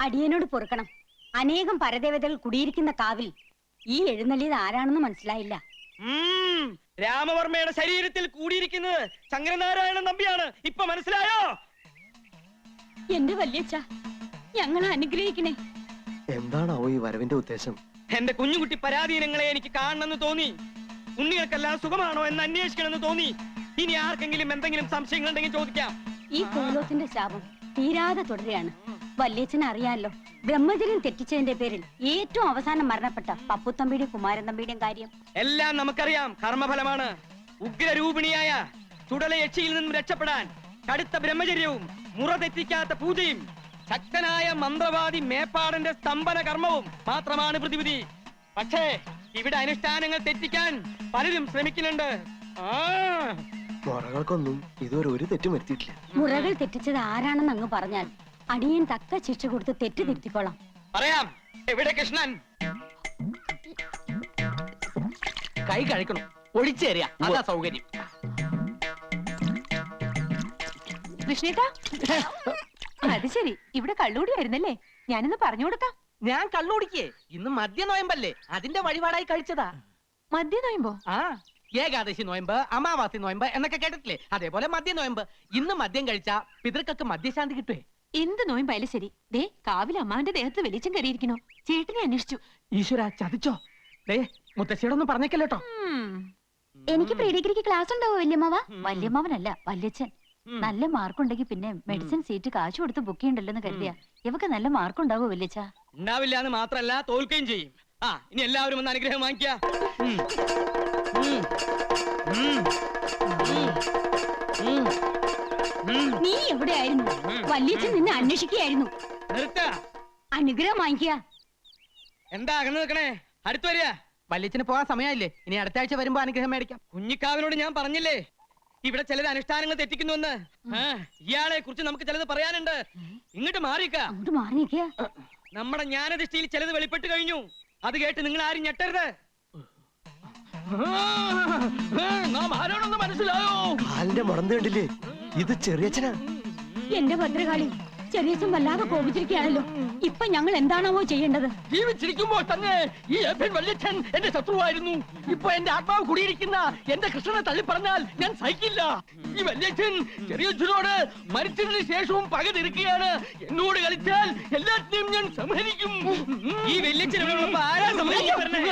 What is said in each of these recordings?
അടിയനോട് പൊറുക്കണം. അനേകം പരദേവതകൾ കുടിയിരിക്കുന്ന കാവിൽ ഈ എഴുന്നള്ളിയത് ആരാണെന്ന് മനസ്സിലായില്ല. രാമവർമ്മയുടെ ശരീരത്തിൽ കൂടിയിരിക്കുന്നത് ശങ്കരനാരായണൻ നമ്പിയാണ്. ഇപ്പൊ മനസ്സിലായോ? എന്റെ വല്യച്ഛ, ഞങ്ങളെ അനുഗ്രഹിക്കണേ. എന്താണോ ഈ വരവിന്റെ ഉദ്ദേശം? എന്റെ കുഞ്ഞുകുട്ടി പരാധീനങ്ങളെ എനിക്ക് കാണണമെന്ന് തോന്നി. ഉണ്ണികൾക്കെല്ലാം സുഖമാണോ എന്ന് അന്വേഷിക്കണമെന്ന് തോന്നി. ഇനി ആർക്കെങ്കിലും എന്തെങ്കിലും സംശയങ്ങൾ ഉണ്ടെങ്കിൽ ചോദിക്കാം. ഈ കോലോത്തിന്റെ ശാപം തീരാതെ തുടരുകയാണ്. വല്യച്ഛനെ അറിയാലോ, ബ്രഹ്മചര്യം തെറ്റിച്ചതിന്റെ പേരിൽ ഏറ്റവും അവസാനം മരണപ്പെട്ട പപ്പുത്തമ്പിയുടെയും കുമാരൻ തമ്പിയുടെയും കാര്യം എല്ലാം നമുക്കറിയാം. കർമ്മഫലമാണ്. ഉഗ്രരൂപിണിയായ ചുടലയക്ഷിയിൽ നിന്നും രക്ഷപ്പെടാൻ കടുത്ത ബ്രഹ്മചര്യവും മുറ തെറ്റിക്കാത്ത പൂജയും ശക്തനായ മന്ത്രവാദി മേപ്പാടന്റെ സ്തംഭന കർമ്മവും മാത്രമാണ് പ്രതിവിധി. പക്ഷേ ഇവിടെ അനുഷ്ഠാനങ്ങൾ തെറ്റിക്കാൻ പലരും ശ്രമിക്കുന്നുണ്ട്. മുറകൾക്കൊന്നും ഇതുവരെ ഒരു തെറ്റും വരുത്തിയിട്ടില്ല. മുറകൾ തെറ്റിച്ചത് ആരാണെന്ന് അങ്ങ് പറഞ്ഞാൽ അടിയൻ തക്ക ശിക്ഷ കൊടുത്ത് തെറ്റ് തിരുത്തിക്കോളാം. പറയാം. എവിടെ കൃഷ്ണൻ? കൈ കഴിക്കണം, ഒഴിച്ചേറിയ അതാ സൗകര്യം. കൃഷ്ണേട്ടാ, അത് ശരി, ഇവിടെ കള്ളുകൂടിയായിരുന്നല്ലേ? ഞാനിന്ന് പറഞ്ഞു കൊടുക്കാം. ഞാൻ കള്ളുടിക്കേ, ഇന്ന് മദ്യ നോയമ്പല്ലേ, അതിന്റെ വഴിപാടായി കഴിച്ചതാ. മദ്യ നോയമ്പോ? ആ, ഏകാദശി നോയമ്പ്, അമാവാസി നോയമ്പ് എന്നൊക്കെ കേട്ടിട്ടില്ലേ? അതേപോലെ മദ്യ നോയമ്പ്. ഇന്ന് മദ്യം കഴിച്ചാ പിതൃക്കൾക്ക് മദ്യശാന്തി കിട്ടുവേ. എന്ത് നോയമ്പായാലും ശരി, ദേ കാവിൽ അമ്മാന്റെ ദേഹത്ത് വെളിച്ചം കയറിയിരിക്കണോ? ചേട്ടനെ അന്വേഷിച്ചു. ഈശ്വര, ചതിച്ചോ? ദേ മുത്തശ്ശിയോടൊന്നും പറഞ്ഞേക്കല്ലോട്ടോ. എനിക്ക് പ്രീ ഡിഗ്രിക്ക് ക്ലാസ് ഉണ്ടാവോ വല്യമ്മാവ? വല്യമ്മാവനല്ല, വല്യച്ഛൻ. നല്ല മാർക്കുണ്ടെങ്കിൽ പിന്നെ മെഡിസിൻ സീറ്റ് കാശ് കൊടുത്ത് ബുക്ക് ചെയ്യണ്ടല്ലോ കരുതിയ. ഇവക്ക് നല്ല മാർക്കുണ്ടാവോ വല്യച്ഛ? ഉണ്ടാവില്ല എന്ന് മാത്രല്ല, തോൽക്കുകയും ചെയ്യും. ഇനി എല്ലാവരും ഒന്ന് അനുഗ്രഹം വാങ്ങിക്ക. നീ എവിടെയായിരുന്നു? വല്യച്ഛൻ നിന്നെ അന്വേഷിക്കുകയായിരുന്നു. അനുഗ്രഹം വാങ്ങിക്കുക. എന്താ അകന്ന് നിൽക്കണേ? അടുത്ത് വരിക. വല്യച്ഛന് പോകാൻ സമയമില്ലേ? ഇനി അടുത്ത ആഴ്ച വരുമ്പോ അനുഗ്രഹം മേടിക്കാം. കുഞ്ഞിക്കാവിനോട് ഞാൻ പറഞ്ഞില്ലേ ഇവിടെ ചിലത് അനുഷ്ഠാനങ്ങൾ തെറ്റിക്കുന്നുവെന്ന്. ഇയാളെ കുറിച്ച് നമുക്ക് ചിലത് പറയാനുണ്ട്. ഇങ്ങോട്ട് മാറിക്ക. നമ്മുടെ ജ്ഞാനദൃഷ്ടിയിൽ ചിലത് വെളിപ്പെട്ട് കഴിഞ്ഞു. അത് കേട്ട് നിങ്ങൾ ആരും ഞെട്ടരുത്. ആരോടൊന്ന് മനസ്സിലായോ? കാലിന്റെ മുടന്ത് കണ്ടില്ലേ? ഇത് ചെറിയച്ഛനാ. എന്റെ ഭദ്രകാളി, ചെറിയച്ഛൻ വല്ലാതെ കോപിച്ചിരിക്കുകയാണല്ലോ. ഇപ്പൊ ഞങ്ങൾ എന്താണാവോ ചെയ്യേണ്ടത്? ജീവിച്ചിരിക്കുമ്പോൾ തന്നെ ഈ വല്യച്ഛൻ എന്റെ ശത്രുവായിരുന്നു. ഇപ്പൊ എന്റെ ആത്മാവ് കുടിയിരിക്കുന്ന എന്റെ കൃഷ്ണനെ തള്ളി പറഞ്ഞാൽ ഞാൻ സഹിക്കില്ല. ഈ വല്യച്ഛൻ ചെറിയച്ഛനോട് മരിച്ചതിന് ശേഷവും പക തീർക്കുകയാണ്. എന്നോട് കളിച്ചാൽ എല്ലാത്തിനെയും ഞാൻ സംഹരിക്കും. ഈ വല്യച്ഛൻ ആരാ സംഹരിക്കാൻ പറഞ്ഞേ?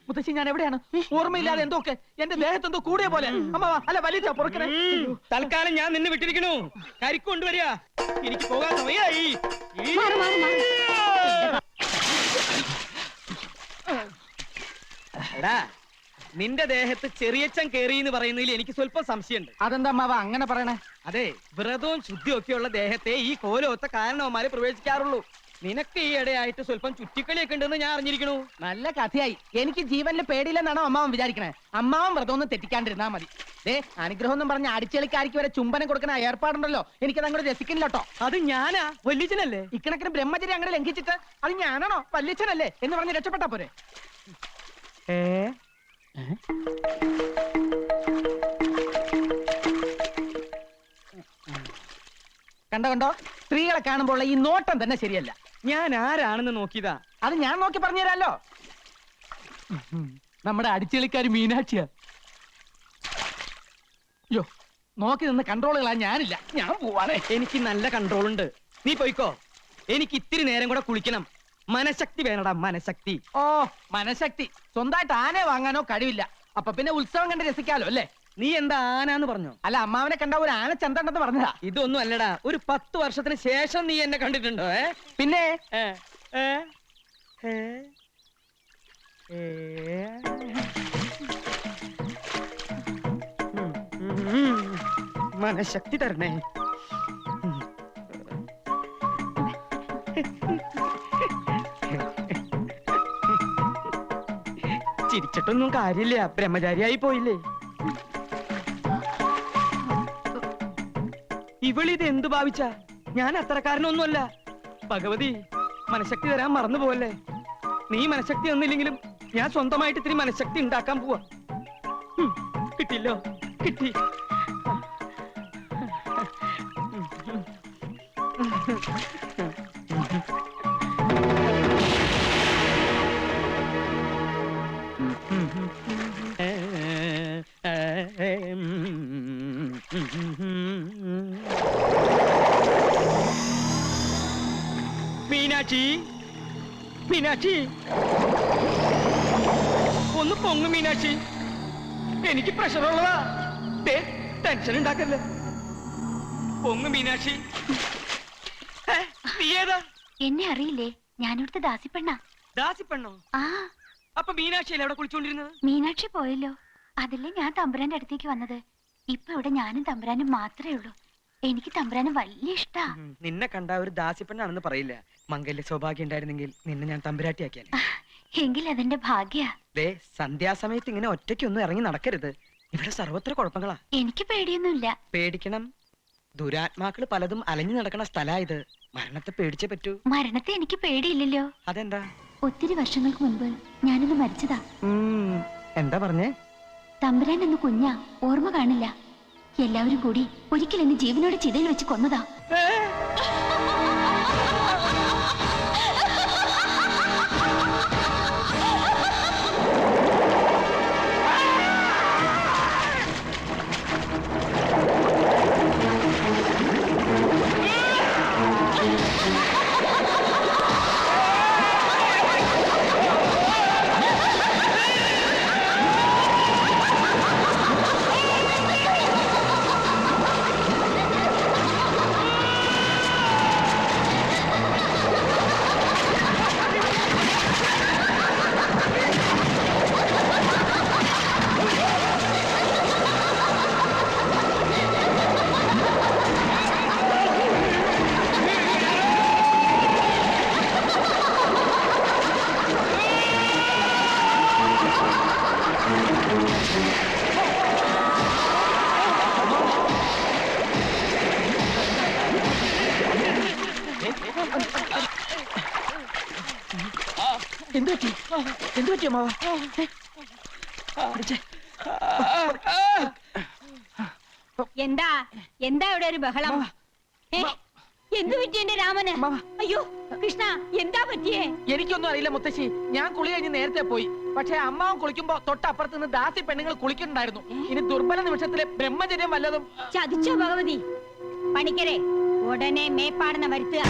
മുത്തശ്ശി, ഞാൻ എവിടെയാണ്? ഓർമ്മയില്ലാതെ എന്തൊക്കെ എന്റെ ദേഹത്ത് എന്തോ കൂടിയ പോലെ. അമ്മ അല്ല, വലിയ പൊറുക്കണേ. തൽക്കാലം ഞാൻ നിന്നെ വിട്ടിരിക്കണു. കരിക്കൊണ്ടുവരിക. എനിക്ക് പോകാൻ സമയമായി. എടാ, നിന്റെ ദേഹത്ത് ചെറിയച്ചൻ കേറി എന്ന് പറയുന്നതിൽ എനിക്ക് സ്വല്പം സംശയമുണ്ട്. അതെന്താ അമ്മാവ അങ്ങനെ പറയണേ? അതെ, വ്രതവും ശുദ്ധിയും ഒക്കെയുള്ള ദേഹത്തെ ഈ കോലൊത്ത കാരണവന്മാരെ പ്രവേശിക്കാറുള്ളൂ. നിനക്ക് ഈ ഇടയായിട്ട് സ്വല്പം ചുറ്റിക്കളിയൊക്കെ ഉണ്ടെന്ന് ഞാൻ അറിഞ്ഞിരിക്കണു. നല്ല കഥയായി. എനിക്ക് ജീവനിൽ പേടിയില്ലെന്നാണോ അമ്മാവൻ വിചാരിക്കണേ? അമ്മാവൻ വ്രതം ഒന്നും തെറ്റിക്കാണ്ടിരുന്നാ മതി. അനുഗ്രഹം എന്നും പറഞ്ഞ അടിച്ചെളിക്കാരിക്ക് വരെ ചുംബനം കൊടുക്കുന്ന ഏർപ്പാടുണ്ടല്ലോ, എനിക്കത് അങ്ങോട്ട് രസിക്കുന്നില്ലോട്ടോ. അത് ഞാനാ? വല്യച്ഛനല്ലേ? ഇക്കണക്കിന് ബ്രഹ്മചര്യം അങ്ങനെ ലംഘിച്ചിട്ട് അത് ഞാനാണോ വല്യച്ഛനല്ലേ എന്ന് പറഞ്ഞ് രക്ഷപ്പെട്ടാ പോരെ? കണ്ടോ, സ്ത്രീകളെ കാണുമ്പോൾ ഈ നോട്ടം തന്നെ ശരിയല്ല. ഞാൻ ആരാണെന്ന് നോക്കിയതാ. അത് ഞാൻ നോക്കി പറഞ്ഞു തരാലോ. നമ്മുടെ അടിച്ചെളിക്കാരി മീനാക്ഷിയാ. യോ, നോക്കി നിന്ന് കൺട്രോളുകളാ ഞാനില്ല. ഞാൻ പോവാണേ. എനിക്ക് നല്ല കൺട്രോൾ ഉണ്ട്. നീ പോയിക്കോ. എനിക്ക് ഇത്തിരി നേരം കൂടെ കുളിക്കണം. മനഃശക്തി വേണടാ, മനഃശക്തി. ഓ, മനഃശക്തി സ്വന്തമായിട്ട് ആനയെ വാങ്ങാനോ കഴിവില്ല. അപ്പൊ പിന്നെ ഉത്സവം കണ്ട് രസിക്കാലോ അല്ലേ? നീ എന്താ ആനാന്ന് പറഞ്ഞോ? അല്ല, അമ്മാവനെ കണ്ട ഒരു ആന ചന്തണ്ടെന്ന് പറഞ്ഞതാ. ഇതൊന്നും അല്ലടാ. ഒരു 10 വർഷത്തിന് ശേഷം നീ എന്നെ കണ്ടിട്ടുണ്ടോ? പിന്നെ മനഃശക്തി തരണേ. ചിരിച്ചിട്ടൊന്നും കാര്യമില്ല. ബ്രഹ്മചാരിയായി പോയില്ലേ? ഇവളിത് എന്തു ഭാവിച്ച? ഞാൻ അത്രക്കാരനൊന്നുമല്ല. ഭഗവതി, മനഃശക്തി തരാൻ മറന്നു പോവല്ലേ. നീ മനഃശക്തി ഒന്നില്ലെങ്കിലും ഞാൻ സ്വന്തമായിട്ട് ഇത്തിരി മനഃശക്തി ഉണ്ടാക്കാൻ പോവാ. കിട്ടില്ലോ, കിട്ടി. മീനാക്ഷി, മീനാക്ഷി, ഒന്ന് പൊങ്ങു മീനാക്ഷി. എനിക്ക് പ്രഷറുള്ളതാ. ടെൻഷൻ ഉണ്ടാക്കല്ലേ. പൊങ്ങു മീനാക്ഷി. നീ ഏതാ? എന്നെ അറിയില്ലേ? ഞാനിവിടുത്തെ ദാസിപ്പെണ്ണ. ദാസിപ്പെണ്ണോ? ആ, അപ്പൊ മീനാക്ഷിയല്ലേ അവിടെ കുളിച്ചോണ്ടിരുന്നത്? മീനാക്ഷി പോയല്ലോ. അതല്ലേ ഞാൻ തമ്പുരാന്റെ അടുത്തേക്ക് വന്നത്. ഇപ്പൊ ഇവിടെ ഞാനും തമ്പുരാനും മാത്രമേ ഉള്ളൂ. എനിക്ക് തമ്പുരാന് വലിയ ഇഷ്ടാ. നിന്നെ കണ്ട ഒരു ദാസിപ്പെണ്ണാണെന്ന് പറയില്ല. മംഗല്യ സൗഭാഗ്യം ഉണ്ടായിരുന്നെങ്കിൽ നിന്നെ ഞാൻ തമ്പുരാട്ടിയാക്കിയാലേ. എങ്കിൽ അതെന്റെ ഭാഗ്യ. ദേ, സന്ധ്യാസമയത്ത് ഇങ്ങനെ ഒറ്റയ്ക്കൊന്നും ഇറങ്ങി നടക്കരുത്. ഇവിടെ സർവത്ര കുഴപ്പങ്ങളാ. എനിക്ക് പേടിയൊന്നുമില്ല. പേടിക്കണം. ദുരാത്മാക്കള് പലതും അലഞ്ഞു നടക്കണ സ്ഥലാ ഇത്. മരണത്തെ പേടിച്ചേ പറ്റൂ. മരണത്തെ എനിക്ക് പേടിയില്ലല്ലോ. അതെന്താ? ഒത്തിരി വർഷങ്ങൾക്ക് മുൻപ് ഞാനൊന്ന് മരിച്ചതാ. എന്താ പറഞ്ഞേ? തമ്പുരാൻ എന്ന് കുഞ്ഞാ, ഓർമ്മ കാണില്ല. എല്ലാവരും കൂടി ഒരിക്കൽ എന്നെ ജീവനോടെ ചിതയിൽ വെച്ച് കൊന്നതാ. എന്തു പറ്റി അമ്മാവ? എന്താ എന്താ ഇവിടെ ഒരു ബഹളം? എന്തു പറ്റി എന്റെ രാമന്? അയ്യോ കൃഷ്ണ, എന്താ പറ്റിയേ? എനിക്കൊന്നും അറിയില്ല മുത്തശ്ശി. ഞാൻ കുളി കഴിഞ്ഞ് നേരത്തെ പോയി. പക്ഷെ അമ്മാവൻ കുളിക്കുമ്പോ തൊട്ടപ്പുറത്ത് നിന്ന് ദാസി പെണ്ണുങ്ങൾ കുളിക്കുന്നുണ്ടായിരുന്നു. ഇനി ദുർബല നിമിഷത്തിലെ ബ്രഹ്മചര്യം വല്ലതും. ചതിച്ചോ ഭഗവതി? പണിക്കരെ, ഉടനെ മേപ്പാടുന്ന വരുത്തുക.